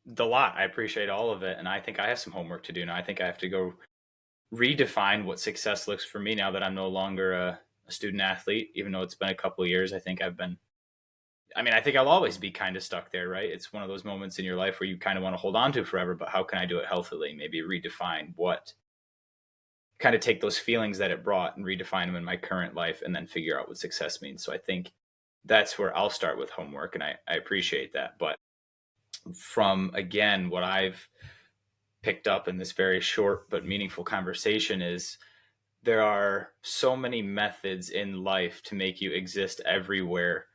the lot. I appreciate all of it. And I think I have some homework to do now. I think I have to go redefine what success looks for me now that I'm no longer a student athlete, even though it's been a couple of years. I think I'll always be kind of stuck there, right? It's one of those moments in your life where you kind of want to hold on to forever, but how can I do it healthily? Maybe redefine kind of take those feelings that it brought and redefine them in my current life, and then figure out what success means. So I think that's where I'll start with homework, and I appreciate that. But from, again, what I've picked up in this very short but meaningful conversation is there are so many methods in life to make you exist everywhere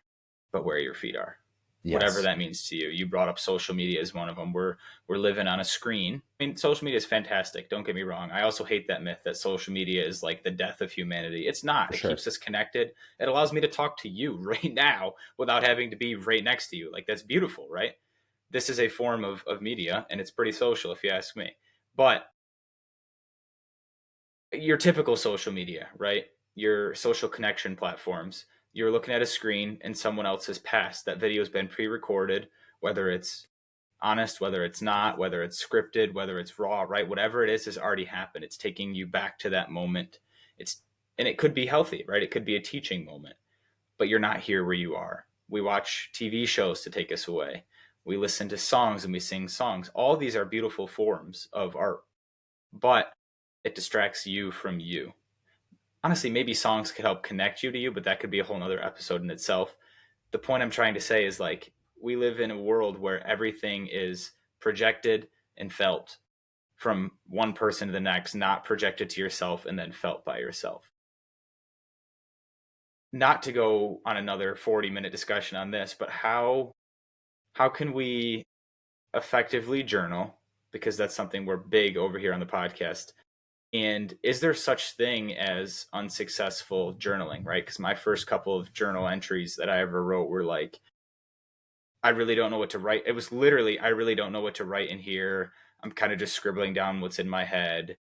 but where your feet are. Yes. Whatever that means to you. You brought up social media as one of them. We're living on a screen. I mean, social media is fantastic. Don't get me wrong. I also hate that myth that social media is like the death of humanity. It's not. It keeps us connected. It allows me to talk to you right now without having to be right next to you. Like, that's beautiful, right? This is a form of media, and it's pretty social if you ask me. But your typical social media, right? Your social connection platforms, you're looking at a screen and someone else has passed. That video has been pre-recorded, whether it's honest, whether it's not, whether it's scripted, whether it's raw, right? Whatever it is has already happened. It's taking you back to that moment. And it could be healthy, right? It could be a teaching moment, but you're not here where you are. We watch TV shows to take us away. We listen to songs and we sing songs. All these are beautiful forms of art, but it distracts you from you. Honestly, maybe songs could help connect you to you, but that could be a whole nother episode in itself. The point I'm trying to say is, like, we live in a world where everything is projected and felt from one person to the next, not projected to yourself and then felt by yourself. Not to go on another 40-minute discussion on this, but how can we effectively journal? Because that's something we're big over here on the podcast. And is there such thing as unsuccessful journaling, right? Because my first couple of journal entries that I ever wrote were like, I really don't know what to write. It was literally, I really don't know what to write in here. I'm kind of just scribbling down what's in my head.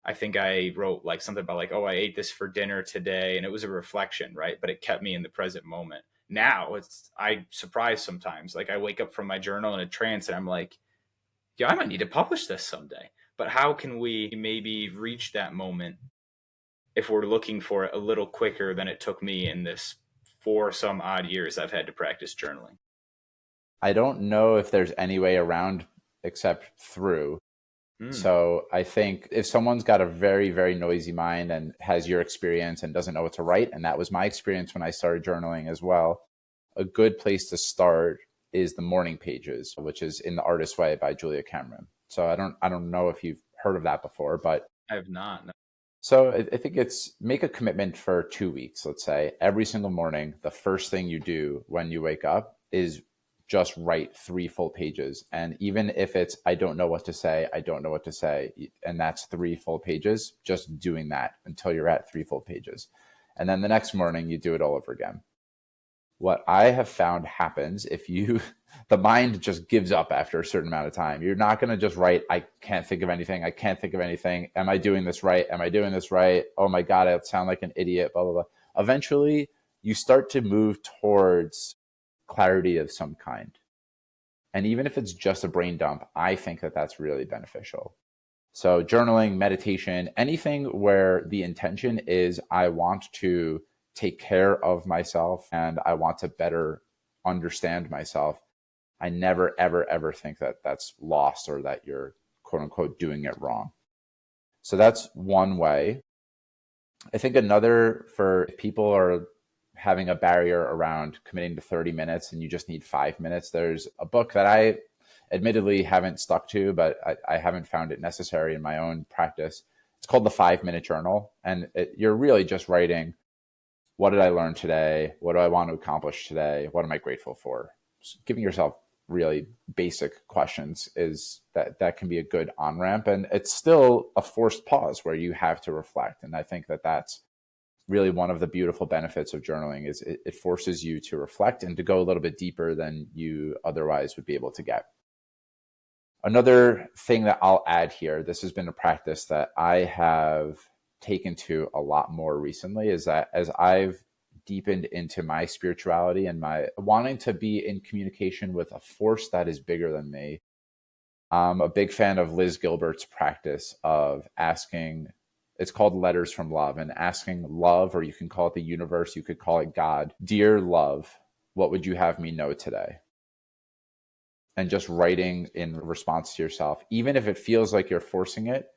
I think I wrote like something about like, oh, I ate this for dinner today. And it was a reflection, right? But it kept me in the present moment. Now I surprise sometimes. Like, I wake up from my journal in a trance and I'm like, yeah, I might need to publish this someday. But how can we maybe reach that moment if we're looking for it a little quicker than it took me in this 4 some odd years I've had to practice journaling? I don't know if there's any way around except through. So I think if someone's got a very, very noisy mind and has your experience and doesn't know what to write, and that was my experience when I started journaling as well, a good place to start is the morning pages, which is In the Artist's Way by Julia Cameron. So I don't know if you've heard of that before, but I have not. No. so I think it's make a commitment for 2 weeks. Let's say every single morning, the first thing you do when you wake up is just write 3 full pages. And even if it's, I don't know what to say, I don't know what to say, and that's 3 full pages, just doing that until you're at 3 full pages. And then the next morning, you do it all over again. What I have found happens if you, the mind just gives up after a certain amount of time. You're not going to just write, I can't think of anything. I can't think of anything. Am I doing this right? Am I doing this right? Oh my God, I sound like an idiot, blah, blah, blah. Eventually, you start to move towards clarity of some kind. And even if it's just a brain dump, I think that that's really beneficial. So journaling, meditation, anything where the intention is I want to take care of myself and I want to better understand myself. I never, ever, ever think that that's lost or that you're quote unquote doing it wrong. So that's one way. I think another, for if people are having a barrier around committing to 30 minutes and you just need 5 minutes, there's a book that I admittedly haven't stuck to, but I haven't found it necessary in my own practice. It's called the 5 Minute Journal. And you're really just writing, what did I learn today? What do I want to accomplish today? What am I grateful for? Just giving yourself really basic questions is that can be a good on-ramp. And it's still a forced pause where you have to reflect. And I think that that's really one of the beautiful benefits of journaling is it forces you to reflect and to go a little bit deeper than you otherwise would be able to get. Another thing that I'll add here, this has been a practice that I have taken to a lot more recently, is that as I've deepened into my spirituality and my wanting to be in communication with a force that is bigger than me, I'm a big fan of Liz Gilbert's practice of asking, it's called Letters from Love, and asking love, or you can call it the universe, you could call it God, dear love, what would you have me know today? And just writing in response to yourself, even if it feels like you're forcing it,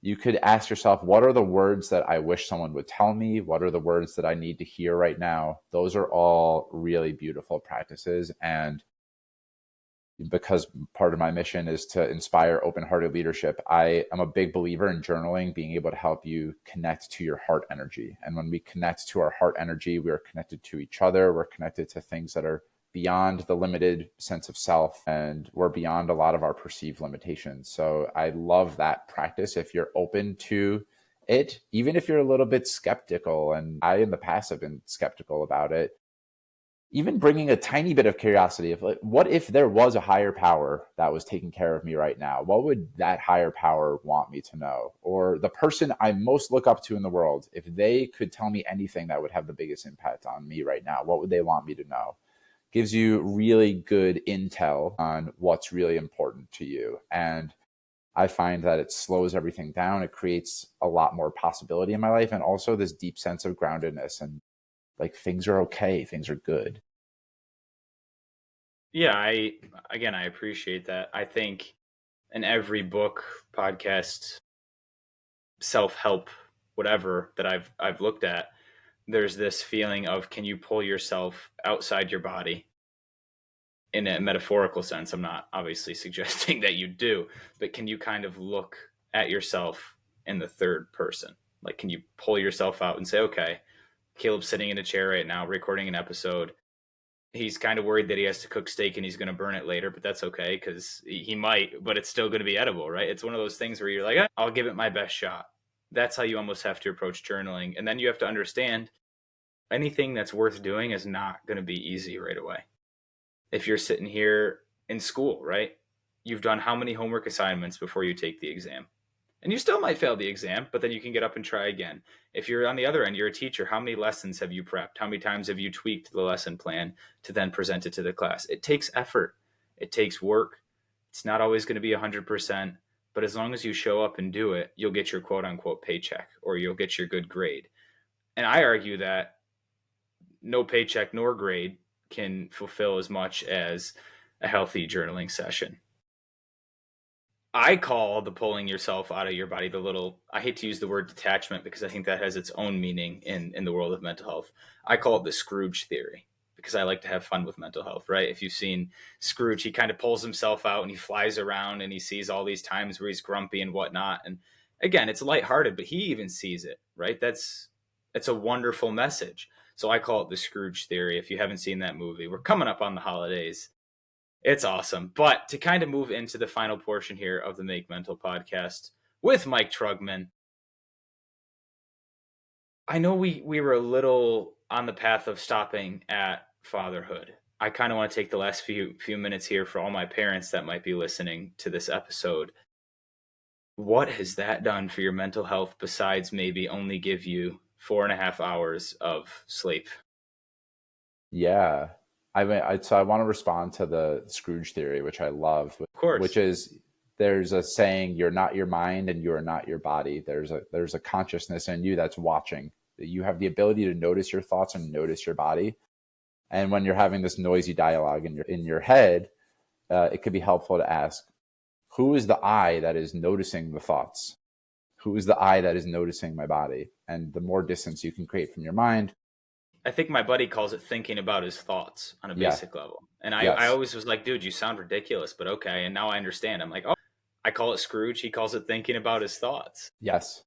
you could ask yourself, what are the words that I wish someone would tell me? What are the words that I need to hear right now? Those are all really beautiful practices. And because part of my mission is to inspire open-hearted leadership, I am a big believer in journaling being able to help you connect to your heart energy. And when we connect to our heart energy, we are connected to each other. We're connected to things that are beyond the limited sense of self, and we're beyond a lot of our perceived limitations. So I love that practice. If you're open to it, even if you're a little bit skeptical, and I in the past have been skeptical about it, even bringing a tiny bit of curiosity of like, what if there was a higher power that was taking care of me right now? What would that higher power want me to know? Or the person I most look up to in the world, if they could tell me anything that would have the biggest impact on me right now, what would they want me to know? Gives you really good intel on what's really important to you. And I find that it slows everything down. It creates a lot more possibility in my life, and also this deep sense of groundedness and like things are okay, things are good. Yeah, I appreciate that. I think in every book, podcast, self-help, whatever that I've looked at, there's this feeling of, can you pull yourself outside your body in a metaphorical sense? I'm not obviously suggesting that you do, but can you kind of look at yourself in the third person? Like, can you pull yourself out and say, okay, Caleb's sitting in a chair right now recording an episode. He's kind of worried that he has to cook steak and he's going to burn it later, but that's okay because he might, but it's still going to be edible, right? It's one of those things where you're like, I'll give it my best shot. That's how you almost have to approach journaling. And then you have to understand anything that's worth doing is not going to be easy right away. If you're sitting here in school, right? You've done how many homework assignments before you take the exam? And you still might fail the exam, but then you can get up and try again. If you're on the other end, you're a teacher, how many lessons have you prepped? How many times have you tweaked the lesson plan to then present it to the class? It takes effort. It takes work. It's not always going to be 100%, but as long as you show up and do it, you'll get your quote unquote paycheck, or you'll get your good grade. And I argue that no paycheck nor grade can fulfill as much as a healthy journaling session. I call the pulling yourself out of your body the little, I hate to use the word detachment because I think that has its own meaning in the world of mental health. I call it the Scrooge theory, because I like to have fun with mental health, right? If you've seen Scrooge, he kind of pulls himself out and he flies around and he sees all these times where he's grumpy and whatnot. And again, it's lighthearted, but he even sees it, right? It's a wonderful message. So I call it the Scrooge theory. If you haven't seen that movie, we're coming up on the holidays. It's awesome. But to kind of move into the final portion here of the Make Mental podcast with Mike Trugman, I know we were a little on the path of stopping at fatherhood. I kind of want to take the last few minutes here for all my parents that might be listening to this episode. What has that done for your mental health besides maybe only give you 4.5 hours of sleep? Yeah. So I want to respond to the Scrooge theory, which I love, Of course. which is there's a saying, you're not your mind and you are not your body. There's a consciousness in you that's watching. You have the ability to notice your thoughts and notice your body. And when you're having this noisy dialogue in your head, it could be helpful to ask, who is the I that is noticing the thoughts? Who is the I that is noticing my body? And the more distance you can create from your mind. I think my buddy calls it thinking about his thoughts on a Yeah. basic level. And I Yes. always was like, dude, you sound ridiculous, but okay. And now I understand. I'm like, oh, I call it Scrooge. He calls it thinking about his thoughts. Yes.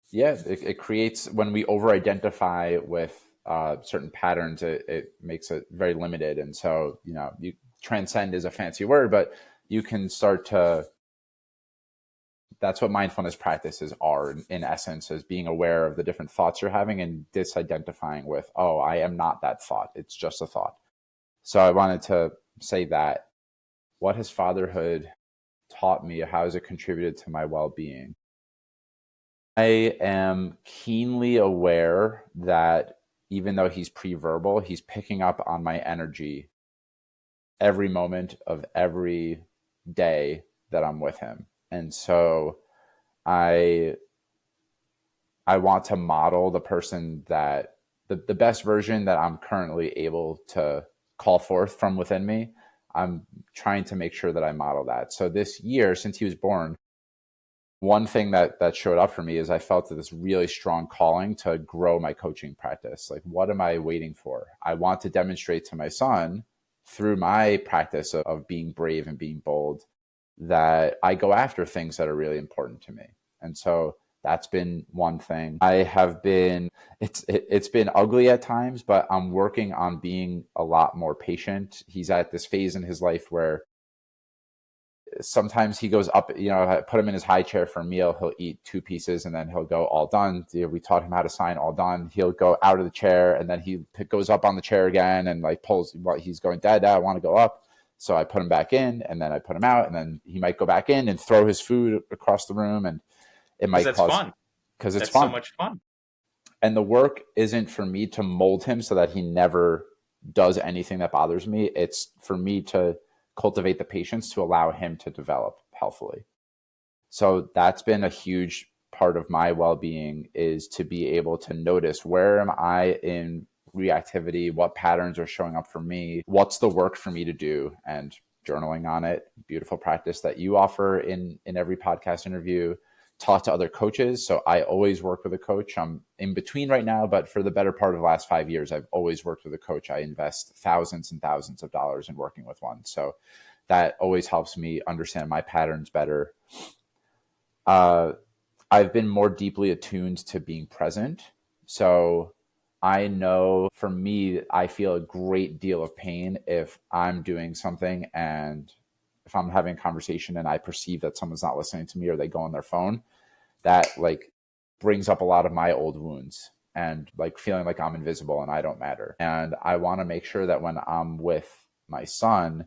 Yeah. It creates, when we over identify with certain patterns, it makes it very limited. And so, you transcend is a fancy word, but you can start to, that's what mindfulness practices are in essence, is being aware of the different thoughts you're having and disidentifying with, oh, I am not that thought. It's just a thought. So I wanted to say that, what has fatherhood taught me? How has it contributed to my well-being? I am keenly aware that even though he's pre-verbal, he's picking up on my energy every moment of every day that I'm with him. And so I want to model the person that the best version that I'm currently able to call forth from within me. I'm trying to make sure that I model that. So this year, since he was born, one thing that showed up for me is I felt this really strong calling to grow my coaching practice. Like, what am I waiting for? I want to demonstrate to my son through my practice of being brave and being bold that I go after things that are really important to me. And so that's been one thing. It's been ugly at times, but I'm working on being a lot more patient. He's at this phase in his life where sometimes he goes up, I put him in his high chair for a meal. He'll eat 2 pieces and then he'll go all done. We taught him how to sign all done. He'll go out of the chair and then he goes up on the chair again and like pulls what he's going, Dad, I want to go up. So I put him back in and then I put him out and then he might go back in and throw his food across the room. And it might That's cause fun. because it's That's fun. so much fun. And the work isn't for me to mold him so that he never does anything that bothers me. It's for me to cultivate the patience to allow him to develop healthfully. So that's been a huge part of my well-being, is to be able to notice, where am I in reactivity? What patterns are showing up for me? What's the work for me to do? And journaling on it, beautiful practice that you offer in every podcast interview. Talk to other coaches. So I always work with a coach. I'm in between right now, but for the better part of the last 5 years, I've always worked with a coach. I invest thousands and thousands of dollars in working with one. So that always helps me understand my patterns better. I've been more deeply attuned to being present. So I know, for me, I feel a great deal of pain if I'm doing something and if I'm having a conversation and I perceive that someone's not listening to me or they go on their phone. That like brings up a lot of my old wounds and like feeling like I'm invisible and I don't matter. And I want to make sure that when I'm with my son,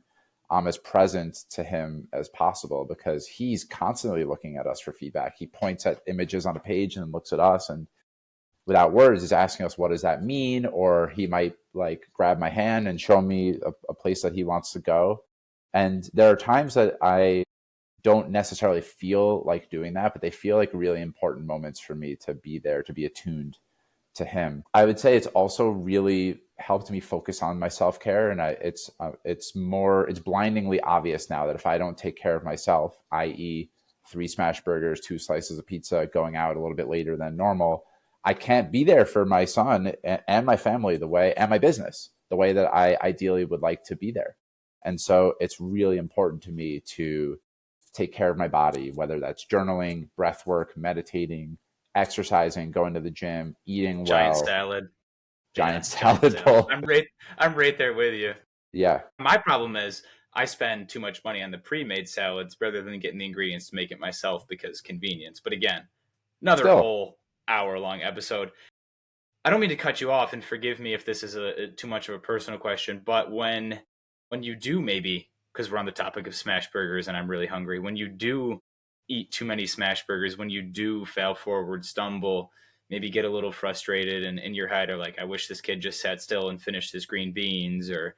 I'm as present to him as possible, because he's constantly looking at us for feedback. He points at images on a page and looks at us and without words is asking us, what does that mean? Or he might like grab my hand and show me a place that he wants to go. And there are times that I don't necessarily feel like doing that, but they feel like really important moments for me to be there, to be attuned to him. I would say it's also really helped me focus on my self-care. And it's blindingly obvious now that if I don't take care of myself, i.e. 3 smash burgers, 2 slices of pizza, going out a little bit later than normal, I can't be there for my son and my family and my business the way that I ideally would like to be there. And so it's really important to me to take care of my body, whether that's journaling, breath work, meditating, exercising, going to the gym, eating Giant well, salad. giant Yeah, giant salad salad. bowl. I'm right there with you. Yeah, My problem is I spend too much money on the pre-made salads rather than getting the ingredients to make it myself because convenience. But again, another still. whole hour long episode. I don't mean to cut you off, and forgive me if this is too much of a personal question, but when you do, maybe because we're on the topic of smash burgers and I'm really hungry, when you do eat too many smash burgers, when you do fail forward, stumble, maybe get a little frustrated, and in your head are like, I wish this kid just sat still and finished his green beans, or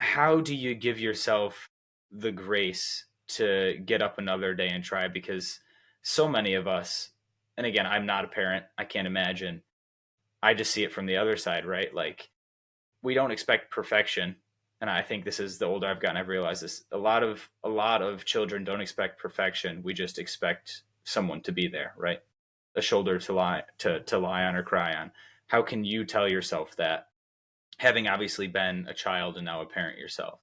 how do you give yourself the grace to get up another day and try? Because so many of us, and again, I'm not a parent, I can't imagine, I just see it from the other side, right? Like, we don't expect perfection. And I think this is, the older I've gotten, I've realized this. A lot of children don't expect perfection. We just expect someone to be there, right? A shoulder to lie on or cry on. How can you tell yourself that, having obviously been a child and now a parent yourself?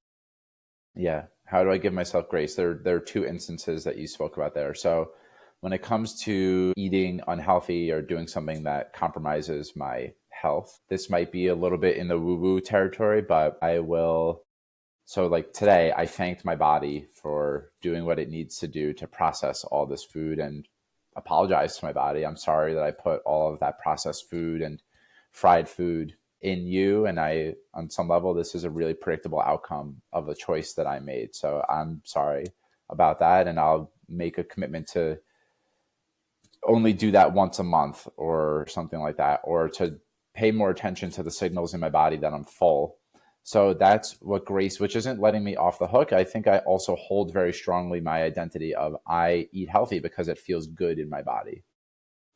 Yeah. How do I give myself grace? There are two instances that you spoke about there. So when it comes to eating unhealthy or doing something that compromises my health, this might be a little bit in the woo-woo territory, but I will. So like today, I thanked my body for doing what it needs to do to process all this food and apologize to my body. I'm sorry that I put all of that processed food and fried food in you. And I, on some level, this is a really predictable outcome of a choice that I made. So I'm sorry about that. And I'll make a commitment to only do that once a month or something like that, or to pay more attention to the signals in my body that I'm full. So that's what grace, which isn't letting me off the hook. I think I also hold very strongly my identity of I eat healthy because it feels good in my body.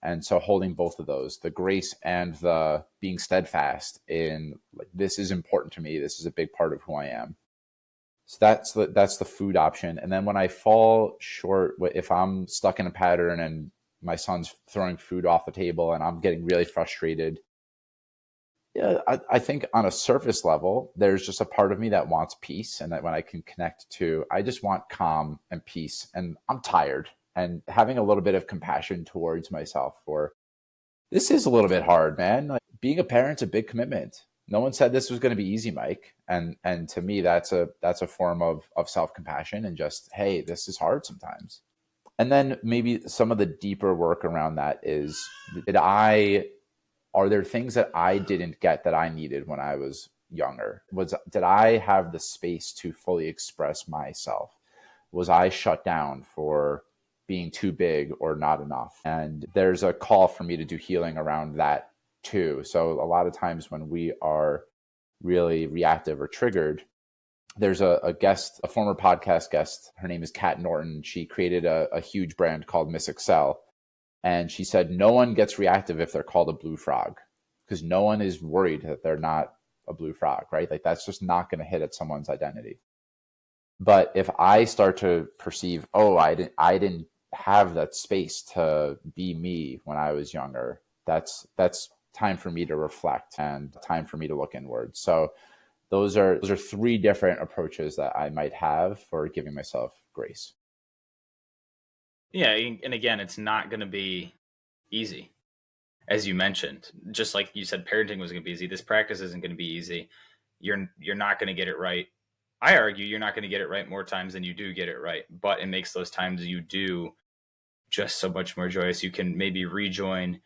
And so holding both of those, the grace and the being steadfast in like, this is important to me. This is a big part of who I am. So that's the food option. And then when I fall short, if I'm stuck in a pattern and my son's throwing food off the table and I'm getting really frustrated, yeah, I think on a surface level, there's just a part of me that wants peace, and that when I can connect to, I just want calm and peace, and I'm tired, and having a little bit of compassion towards myself for this is a little bit hard, man. Like, being a parent's a big commitment. No one said this was going to be easy, Mike. And to me, that's a form of self-compassion and just, hey, this is hard sometimes. And then maybe some of the deeper work around that is, are there things that I didn't get that I needed when I was younger? Did I have the space to fully express myself? Was I shut down for being too big or not enough? And there's a call for me to do healing around that too. So a lot of times when we are really reactive or triggered, there's a guest, a former podcast guest. Her name is Kat Norton. She created a huge brand called Miss Excel. And she said, no one gets reactive if they're called a blue frog, because no one is worried that they're not a blue frog, right? Like, that's just not going to hit at someone's identity. But if I start to perceive, oh, I didn't have that space to be me when I was younger, that's time for me to reflect and time for me to look inward. So those are three different approaches that I might have for giving myself grace. Yeah, and again, it's not going to be easy, as you mentioned. Just like you said, parenting was going to be easy. This practice isn't going to be easy. You're not going to get it right. I argue you're not going to get it right more times than you do get it right, but it makes those times you do just so much more joyous. You can maybe rejoin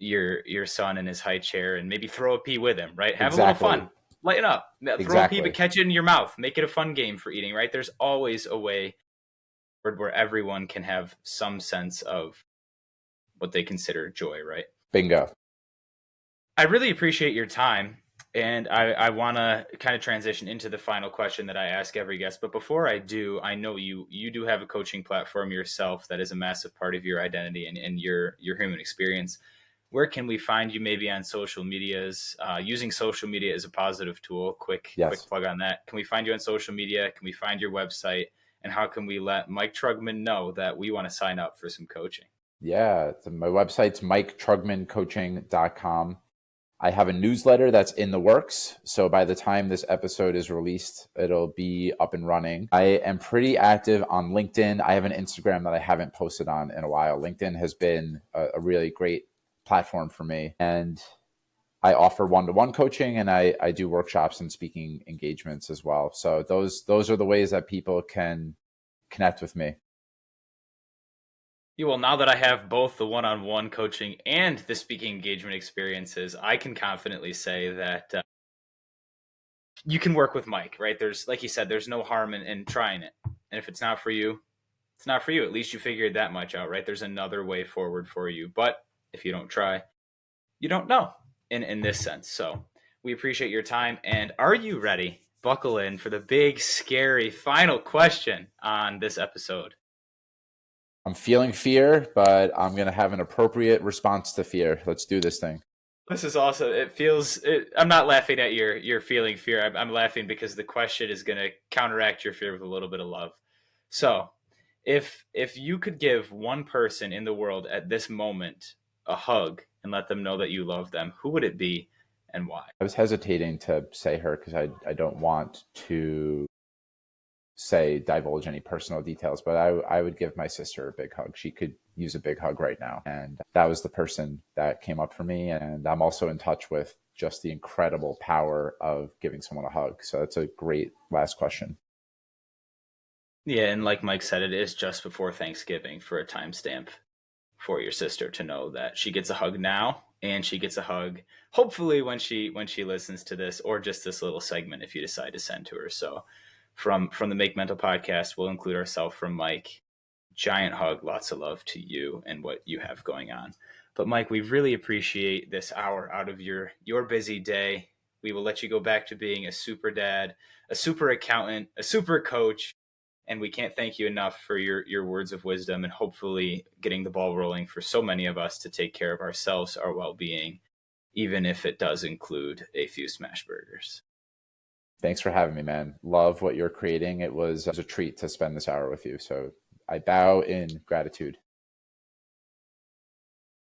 your son in his high chair and maybe throw a pea with him, right? Have a little Exactly. fun, lighten up, throw a pea, but Exactly. catch it in your mouth. Make it a fun game for eating, right? There's always a way where everyone can have some sense of what they consider joy, right? Bingo. I really appreciate your time. And I want to kind of transition into the final question that I ask every guest. But before I do, I know you do have a coaching platform yourself that is a massive part of your identity and your human experience. Where can we find you, maybe on social medias? Using social media as a positive tool. Quick Yes. plug on that. Can we find you on social media? Can we find your website? And how can we let Mike Trugman know that we want to sign up for some coaching? Yeah. My website's MikeTrugmanCoaching.com. I have a newsletter that's in the works. So by the time this episode is released, it'll be up and running. I am pretty active on LinkedIn. I have an Instagram that I haven't posted on in a while. LinkedIn has been a really great platform for me. And I offer one-to-one coaching, and I do workshops and speaking engagements as well. So those are the ways that people can connect with me. Yeah, well, now that I have both the one-on-one coaching and the speaking engagement experiences, I can confidently say that you can work with Mike, right? There's, like you said, there's no harm in trying it. And if it's not for you, it's not for you. At least you figured that much out, right? There's another way forward for you. But if you don't try, you don't know in this sense. So we appreciate your time. And are you ready? Buckle in for the big, scary final question on this episode. I'm feeling fear, but I'm going to have an appropriate response to fear. Let's do this thing. This is also, I'm not laughing at your feeling fear. I'm laughing because the question is going to counteract your fear with a little bit of love. So if you could give one person in the world at this moment a hug and let them know that you love them, who would it be and why? I was hesitating to say her because I don't want to divulge any personal details, but I would give my sister a big hug. She could use a big hug right now. And that was the person that came up for me. And I'm also in touch with just the incredible power of giving someone a hug. So that's a great last question. Yeah, and like Mike said, it is just before Thanksgiving for a timestamp for your sister to know that she gets a hug now, and she gets a hug hopefully when she listens to this, or just this little segment if you decide to send to her. So from the Make Mental podcast, we'll include ourselves from Mike. Giant hug, lots of love to you and what you have going on. But Mike, we really appreciate this hour out of your busy day. We will let you go back to being a super dad, a super accountant, a super coach, and we can't thank you enough for your words of wisdom and hopefully getting the ball rolling for so many of us to take care of ourselves, our well-being, even if it does include a few smash burgers. Thanks for having me, man. Love what you're creating. It was a treat to spend this hour with you. So I bow in gratitude.